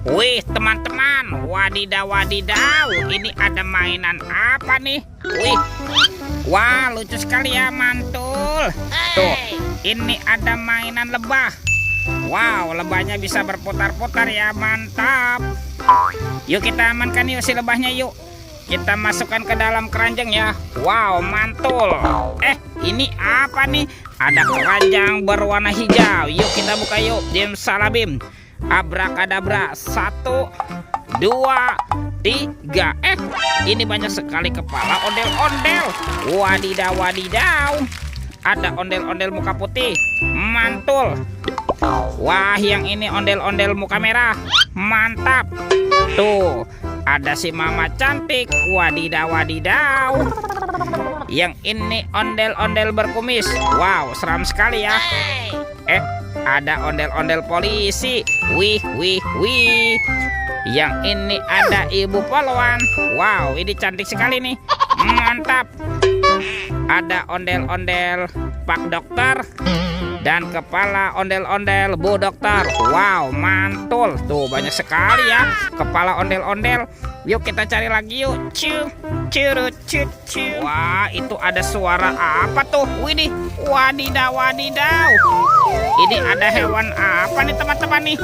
Wih teman-teman, wadidaw wadidaw, ini ada mainan apa nih? Wih, wah lucu sekali ya, mantul. Tuh, ini ada mainan lebah. Wow, lebahnya bisa berputar-putar ya, mantap. Yuk kita amankan yuk si lebahnya yuk. Kita masukkan ke dalam keranjang ya. Wow, mantul. Ini apa nih? Ada keranjang berwarna hijau. Yuk kita buka yuk. Jim salabim. Abrakadabra. 1, 2, 3. Ini banyak sekali kepala ondel-ondel. Wadidaw wadidaw. Ada ondel-ondel muka putih. Mantul. Wah, yang ini ondel-ondel muka merah. Mantap. Tuh, ada si mama cantik. Wadidaw wadidaw. Yang ini ondel-ondel berkumis. Wow, seram sekali ya. Ada ondel-ondel polisi. Wih, wih, wih. Yang ini ada ibu polwan. Wow, ini cantik sekali nih. Mantap. Ada ondel-ondel pak dokter. Dan kepala ondel-ondel bu dokter. Wow, mantul. Tuh banyak sekali ya kepala ondel-ondel. Yuk kita cari lagi yuk. Curut cut. Wah, itu ada suara apa tuh? Widih, wadidaw wadidaw. Ini ada hewan apa nih teman-teman nih?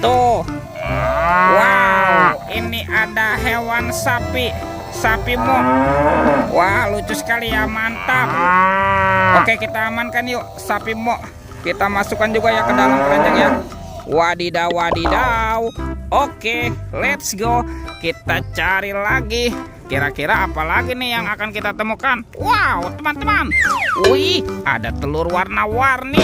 Tuh. Wow, ini ada hewan sapi. Sapi mo. Wah, lucu sekali ya, mantap. Oke, kita amankan yuk sapi mo. Kita masukkan juga ya ke dalam keranjang ya. Wadidaw wadidaw. Oke, let's go. Kita cari lagi. Kira-kira apa lagi nih yang akan kita temukan? Wow, teman-teman. Wih, ada telur warna-warni.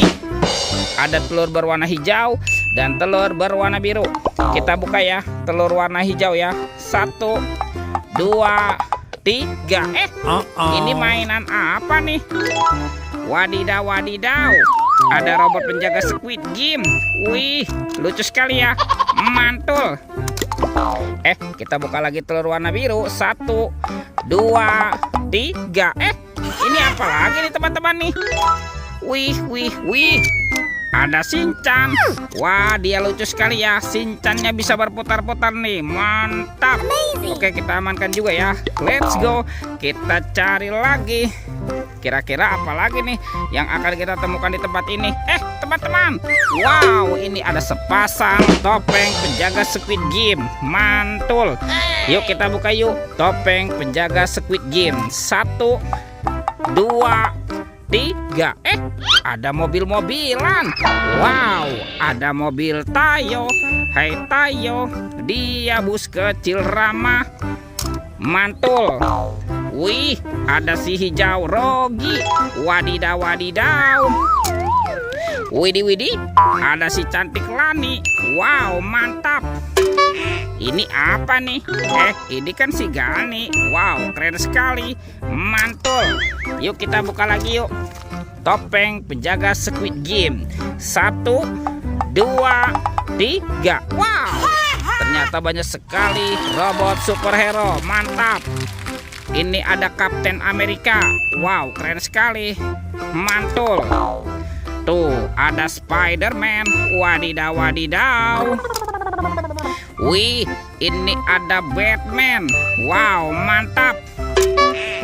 Ada telur berwarna hijau dan telur berwarna biru. Kita buka ya, telur warna hijau ya. 1, 2, 3. Ini mainan apa nih? Wadidaw wadidaw. Ada robot penjaga Squid Game. Wih, lucu sekali ya. Mantul. Kita buka lagi telur warna biru. 1, 2, 3. Ini apa lagi nih teman-teman nih? Wih, wih, wih. Ada Shinchan. Wah, dia lucu sekali ya. Shinchannya bisa berputar-putar nih. Mantap. Oke, kita amankan juga ya. Let's go. Kita cari lagi. Kira-kira apa lagi nih yang akan kita temukan di tempat ini? Teman-teman. Wow, ini ada sepasang topeng penjaga Squid Game. Mantul. Yuk kita buka yuk. Topeng penjaga Squid Game. 1, 2, 3. Ada mobil-mobilan. Wow, ada mobil Tayo. Hai Tayo, dia bus kecil ramah. Mantul. Wih, ada si hijau Rogi. Wadidaw wadidaw. Widih widih, ada si cantik Lani. Wow, mantap. Ini apa nih? Ini kan si Gani. Wow, keren sekali. Mantul. Yuk kita buka lagi yuk. Topeng penjaga Squid Game. 1, 2, 3. Wow, ternyata banyak sekali robot superhero. Mantap. Ini ada Kapten Amerika. Wow, keren sekali. Mantul. Tuh, ada Spider-Man. Wadidaw wadidaw. Wih, ini ada Batman. Wow, mantap.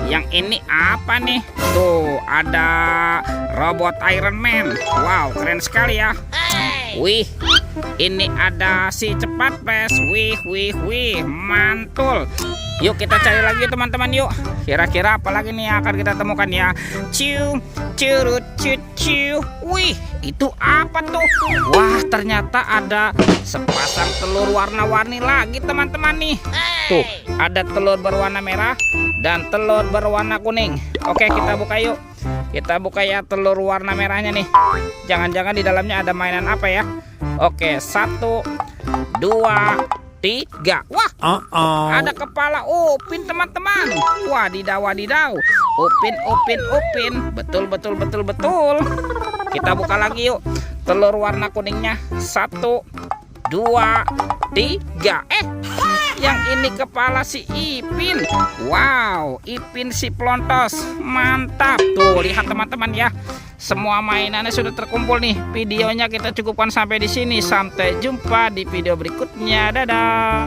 Yang ini apa nih? Tuh, ada robot Iron Man. Wow, keren sekali ya. Wih, ini ada si cepat pes. Wih, wih, wih, mantul. Yuk kita cari lagi teman-teman yuk. Kira-kira apa lagi nih yang akan kita temukan ya? Curut cut. Wih, itu apa tuh? Wah, ternyata ada sepasang telur warna-warni lagi teman-teman nih. Tuh, ada telur berwarna merah dan telur berwarna kuning. Oke, kita buka yuk. Kita buka ya telur warna merahnya nih. Jangan-jangan di dalamnya ada mainan apa ya? Oke, 1, 2, 3. Wah, ada kepala Upin teman-teman. Wadidaw wadidaw. Upin. Betul. Kita buka lagi yuk. Telur warna kuningnya. 1, 2, 3. Yang ini kepala si Ipin. Wow, Ipin si Plontos. Mantap. Tuh, lihat teman-teman ya. semua mainannya sudah terkumpul nih. Videonya kita cukupkan sampai di sini. Sampai jumpa di video berikutnya. Dadah.